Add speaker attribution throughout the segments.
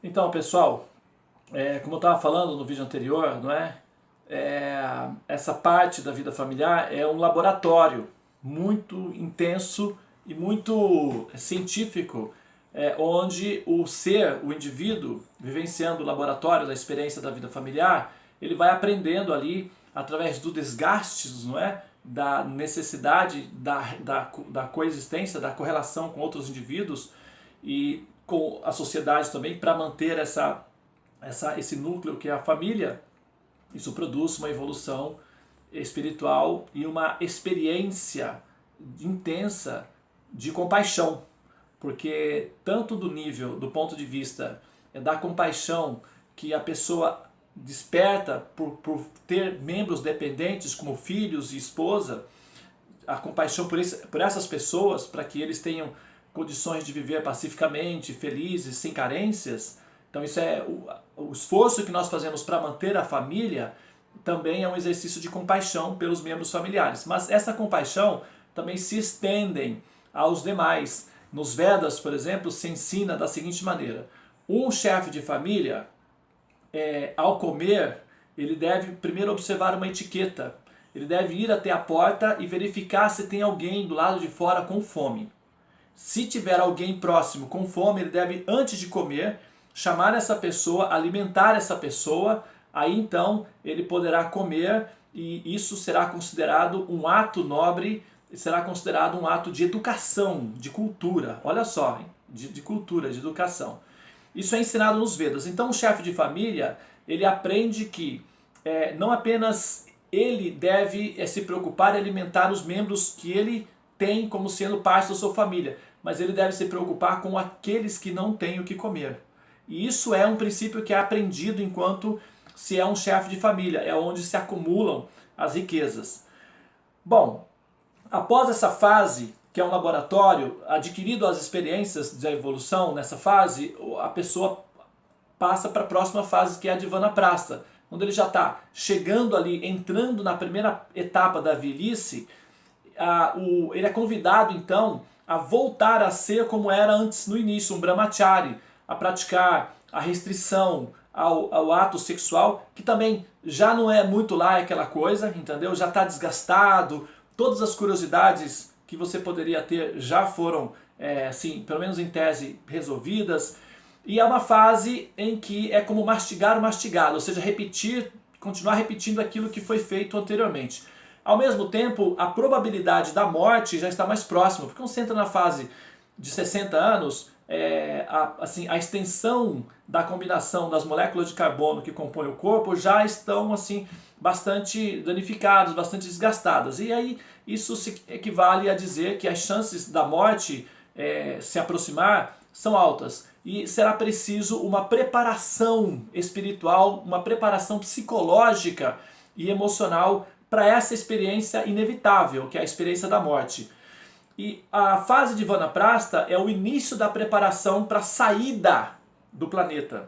Speaker 1: Então, pessoal, como eu estava falando no vídeo anterior, não é? Essa parte da vida familiar é um laboratório muito intenso e muito científico, onde o ser, o indivíduo, vivenciando o laboratório da experiência da vida familiar, ele vai aprendendo ali, através do desgaste, não é? Da necessidade da coexistência, da correlação com outros indivíduos e com a sociedade também, para manter esse núcleo que é a família. Isso produz uma evolução espiritual e uma experiência intensa de compaixão, porque tanto do ponto de vista da compaixão que a pessoa desperta por ter membros dependentes como filhos e esposa, a compaixão por essas pessoas, para que eles tenham condições de viver pacificamente, felizes, sem carências. Então isso é o esforço que nós fazemos para manter a família, também é um exercício de compaixão pelos membros familiares. Mas essa compaixão também se estende aos demais. Nos Vedas, por exemplo, se ensina da seguinte maneira: um chefe de família, ao comer, ele deve primeiro observar uma etiqueta. Ele deve ir até a porta e verificar se tem alguém do lado de fora com fome. Se tiver alguém próximo com fome, ele deve, antes de comer, chamar essa pessoa, alimentar essa pessoa, aí então ele poderá comer, e isso será considerado um ato nobre, será considerado um ato de educação, de cultura. Olha só, hein? De cultura, de educação. Isso é ensinado nos Vedas. Então o chefe de família, ele aprende que não apenas ele deve se preocupar em alimentar os membros que ele tem como sendo parte da sua família, mas ele deve se preocupar com aqueles que não têm o que comer. E isso é um princípio que é aprendido enquanto se é um chefe de família, é onde se acumulam as riquezas. Bom, após essa fase, que é um laboratório, adquirido as experiências da evolução nessa fase, a pessoa passa para a próxima fase, que é a de Vanaprastha, onde ele já está chegando ali, entrando na primeira etapa da velhice. Ele é convidado então a voltar a ser como era antes no início, um brahmachari, a praticar a restrição ao ato sexual, que também já não é muito lá aquela coisa, entendeu? Já está desgastado, todas as curiosidades que você poderia ter já foram, assim, pelo menos em tese, resolvidas. E é uma fase em que é como mastigar o mastigado, ou seja, continuar repetindo aquilo que foi feito anteriormente. Ao mesmo tempo, a probabilidade da morte já está mais próxima, porque quando você entra na fase de 60 anos, a extensão da combinação das moléculas de carbono que compõem o corpo já estão assim, bastante danificadas, bastante desgastadas. E aí isso se equivale a dizer que as chances da morte se aproximar são altas. E será preciso uma preparação espiritual, uma preparação psicológica e emocional para essa experiência inevitável, que é a experiência da morte. E a fase de Vanaprastha é o início da preparação para a saída do planeta.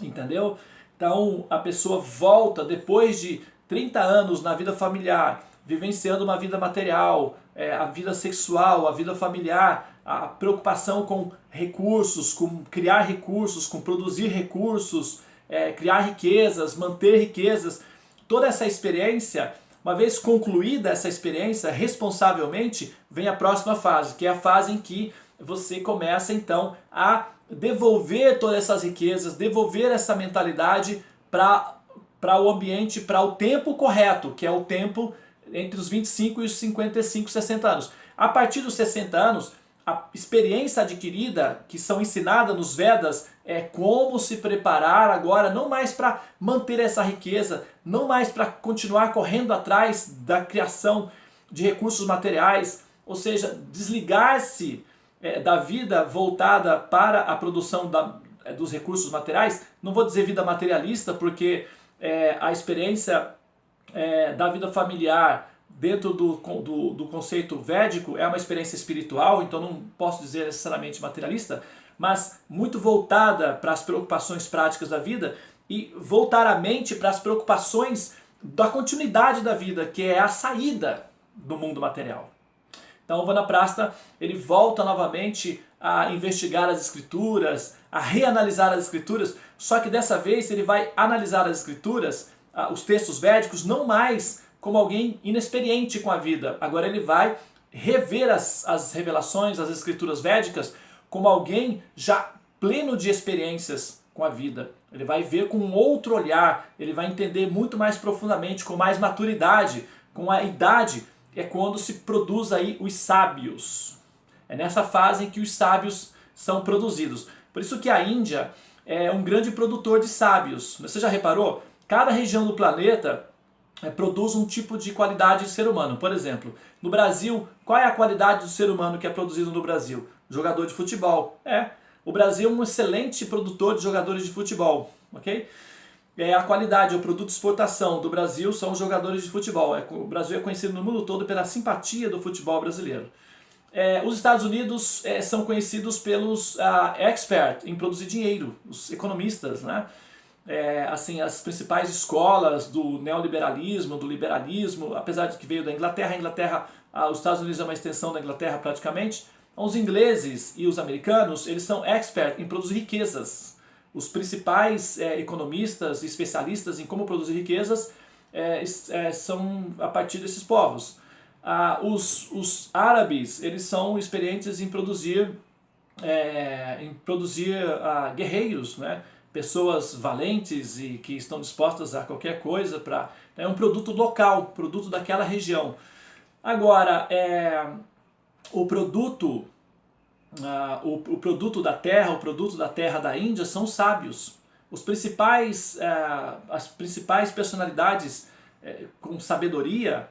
Speaker 1: Entendeu? Então a pessoa volta depois de 30 anos na vida familiar, vivenciando uma vida material, a vida sexual, a vida familiar, a preocupação com recursos, com criar recursos, com produzir recursos, criar riquezas, manter riquezas. Toda essa experiência, uma vez concluída essa experiência responsavelmente, vem a próxima fase, que é a fase em que você começa então a devolver todas essas riquezas, devolver essa mentalidade para o ambiente, para o tempo correto, que é o tempo entre os 25 e os 55, 60 anos. A partir dos 60 anos, a experiência adquirida, que são ensinadas nos Vedas, é como se preparar agora, não mais para manter essa riqueza, não mais para continuar correndo atrás da criação de recursos materiais, ou seja, desligar-se da vida voltada para a produção dos recursos materiais. Não vou dizer vida materialista, porque a experiência da vida familiar dentro do conceito védico é uma experiência espiritual, então não posso dizer necessariamente materialista, mas muito voltada para as preocupações práticas da vida e voltar a mente para as preocupações da continuidade da vida, que é a saída do mundo material. Então o Vanaprastha, ele volta novamente a investigar as escrituras, a reanalisar as escrituras, só que dessa vez ele vai analisar as escrituras, os textos védicos, não mais como alguém inexperiente com a vida. Agora ele vai rever as revelações, as escrituras védicas, como alguém já pleno de experiências com a vida. Ele vai ver com um outro olhar, ele vai entender muito mais profundamente, com mais maturidade, com a idade. É quando se produz aí os sábios. É nessa fase em que os sábios são produzidos. Por isso que a Índia é um grande produtor de sábios. Você já reparou? Cada região do planeta produz um tipo de qualidade de ser humano. Por exemplo, no Brasil, qual é a qualidade do ser humano que é produzido no Brasil? Jogador de futebol. O Brasil é um excelente produtor de jogadores de futebol, ok? A qualidade, o produto de exportação do Brasil são os jogadores de futebol. O Brasil é conhecido no mundo todo pela simpatia do futebol brasileiro. Os Estados Unidos são conhecidos pelos experts em produzir dinheiro, os economistas, né? Assim, as principais escolas do neoliberalismo, do liberalismo, apesar de que veio da Inglaterra, os Estados Unidos é uma extensão da Inglaterra praticamente. Os ingleses e os americanos, eles são experts em produzir riquezas. Os principais economistas e especialistas em como produzir riquezas são a partir desses povos. Os árabes, eles são experientes em produzir guerreiros, né? Pessoas valentes e que estão dispostas a qualquer coisa para... É um produto local, produto daquela região. Agora, o produto da terra, o produto da terra da Índia são os sábios. As principais personalidades com sabedoria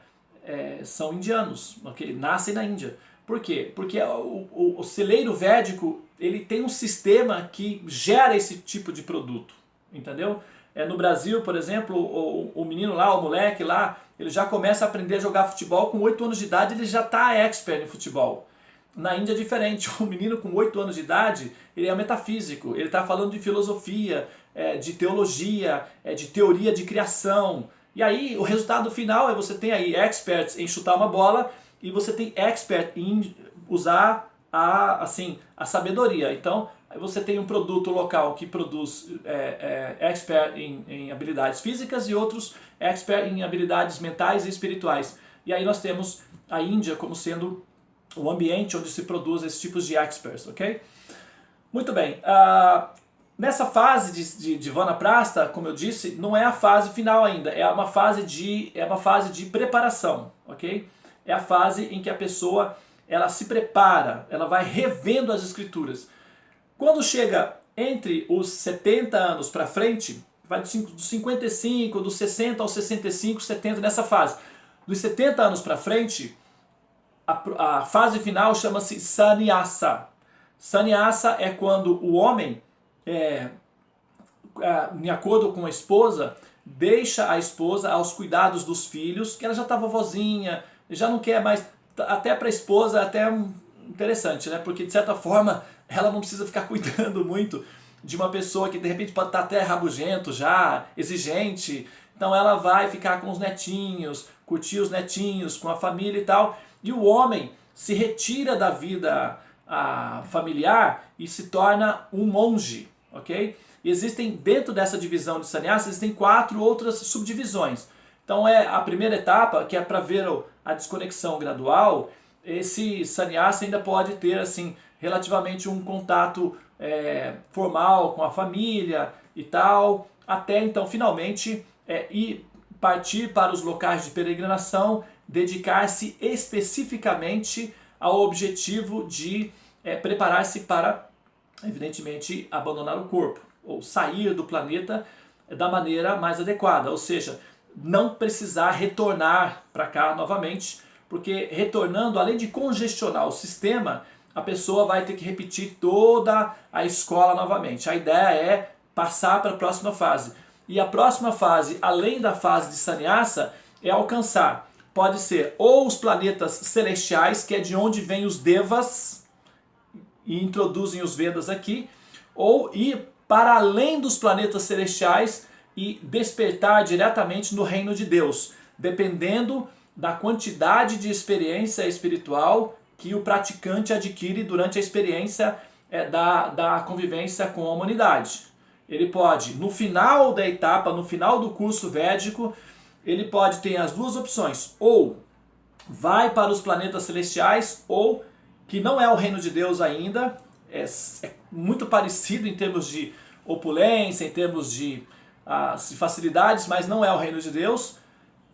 Speaker 1: são indianos, okay? Nascem na Índia. Por quê? Porque o celeiro védico, ele tem um sistema que gera esse tipo de produto, entendeu? No Brasil, por exemplo, o menino lá, o moleque lá, ele já começa a aprender a jogar futebol com 8 anos de idade, ele já está expert em futebol. Na Índia é diferente, o menino com 8 anos de idade, ele é metafísico, ele está falando de filosofia, de teologia, de teoria de criação. E aí o resultado final é você tem aí experts em chutar uma bola e você tem expert em usar a sabedoria. Então você tem um produto local que produz expert em habilidades físicas e outros expert em habilidades mentais e espirituais. E aí nós temos a Índia como sendo o ambiente onde se produz esses tipos de experts, ok? Muito bem. Nessa fase de Vanaprastha, como eu disse, não é a fase final ainda, é uma fase de preparação, ok? É a fase em que a pessoa ela se prepara, ela vai revendo as escrituras. Quando chega entre os 70 anos para frente, vai dos 55, dos 60 aos 65, 70, nessa fase. Dos 70 anos para frente, a fase final chama-se sannyasa. Sannyasa é quando o homem, em acordo com a esposa, deixa a esposa aos cuidados dos filhos, que ela já está vovozinha, já não quer mais, até para a esposa é até interessante, né? Porque de certa forma ela não precisa ficar cuidando muito de uma pessoa que de repente pode estar até rabugento já, exigente. Então ela vai ficar com os netinhos, curtir os netinhos, com a família e tal. E o homem se retira da vida familiar e se torna um monge, ok? E existem, dentro dessa divisão de sannyasa, existem 4 outras subdivisões. Então a primeira etapa, que é para ver a desconexão gradual, esse sannyasa ainda pode ter assim relativamente um contato formal com a família e tal, até então finalmente ir partir para os locais de peregrinação, dedicar-se especificamente ao objetivo de preparar-se para, evidentemente, abandonar o corpo, ou sair do planeta da maneira mais adequada, ou seja, não precisar retornar para cá novamente, porque retornando, além de congestionar o sistema, a pessoa vai ter que repetir toda a escola novamente. A ideia é passar para a próxima fase. E a próxima fase, além da fase de sannyasa, é alcançar, pode ser ou os planetas celestiais, que é de onde vêm os devas, e introduzem os Vedas aqui, ou ir para além dos planetas celestiais e despertar diretamente no reino de Deus, dependendo da quantidade de experiência espiritual que o praticante adquire durante a experiência da convivência com a humanidade. Ele pode, no final da etapa, no final do curso védico, ele pode ter as duas opções, ou vai para os planetas celestiais, ou que não é o reino de Deus ainda, é muito parecido em termos de opulência, em termos de facilidades, mas não é o reino de Deus,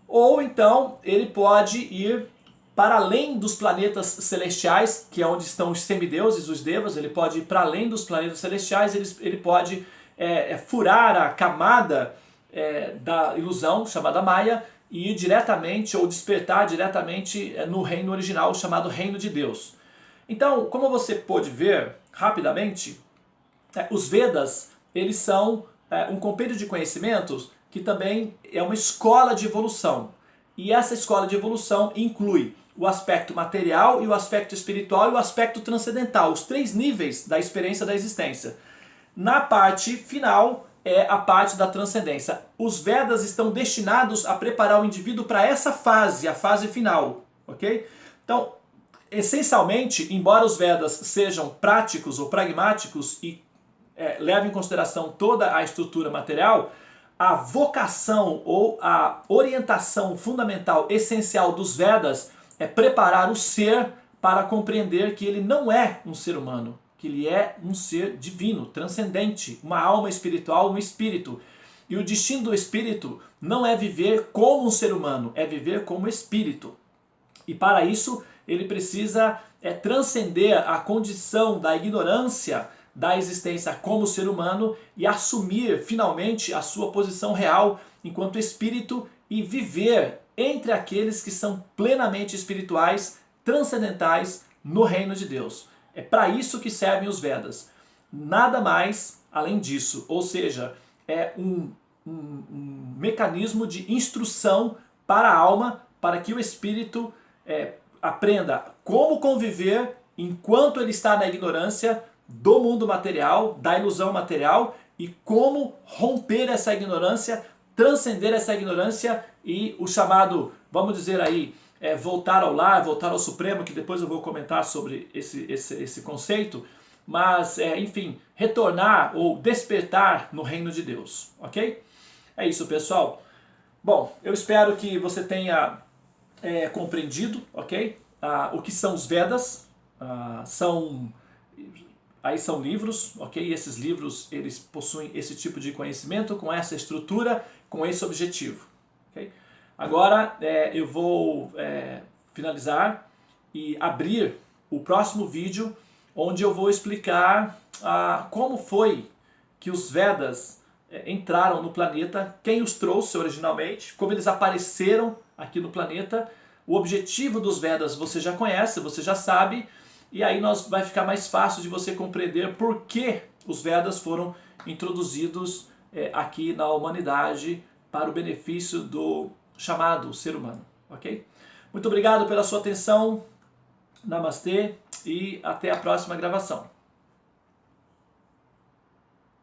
Speaker 1: ou então ele pode ir para além dos planetas celestiais, que é onde estão os semideuses, os devas. Ele pode ir para além dos planetas celestiais, ele pode furar a camada da ilusão, chamada Maya, e ir diretamente, ou despertar diretamente no reino original, chamado Reino de Deus. Então, como você pôde ver rapidamente, os Vedas, eles são um compêndio de conhecimentos que também é uma escola de evolução. E essa escola de evolução inclui o aspecto material e o aspecto espiritual e o aspecto transcendental, os 3 níveis da experiência da existência. Na parte final é a parte da transcendência. Os Vedas estão destinados a preparar o indivíduo para essa fase, a fase final, ok? Então, essencialmente, embora os Vedas sejam práticos ou pragmáticos e levem em consideração toda a estrutura material, a vocação ou a orientação fundamental, essencial dos Vedas é preparar o ser para compreender que ele não é um ser humano, que ele é um ser divino, transcendente, uma alma espiritual, um espírito. E o destino do espírito não é viver como um ser humano, é viver como espírito. E para isso ele precisa transcender a condição da ignorância da existência como ser humano e assumir finalmente a sua posição real enquanto espírito e viver entre aqueles que são plenamente espirituais, transcendentais no reino de Deus. É para isso que servem os Vedas. Nada mais além disso. Ou seja, é um mecanismo de instrução para a alma, para que o espírito aprenda como conviver enquanto ele está na ignorância do mundo material, da ilusão material, e como romper essa ignorância, transcender essa ignorância e o chamado, vamos dizer aí, voltar ao lar, voltar ao Supremo, que depois eu vou comentar sobre esse conceito, mas enfim, retornar ou despertar no reino de Deus, ok? É isso, pessoal. Bom, eu espero que você tenha compreendido, ok? O que são os Vedas. São livros, ok? E esses livros, eles possuem esse tipo de conhecimento, com essa estrutura, com esse objetivo, ok? Agora eu vou finalizar e abrir o próximo vídeo, onde eu vou explicar como foi que os Vedas entraram no planeta, quem os trouxe originalmente, como eles apareceram aqui no planeta. O objetivo dos Vedas você já conhece, você já sabe, e aí vai ficar mais fácil de você compreender por que os Vedas foram introduzidos aqui na humanidade para o benefício do chamado ser humano, ok? Muito obrigado pela sua atenção, namastê e até a próxima gravação.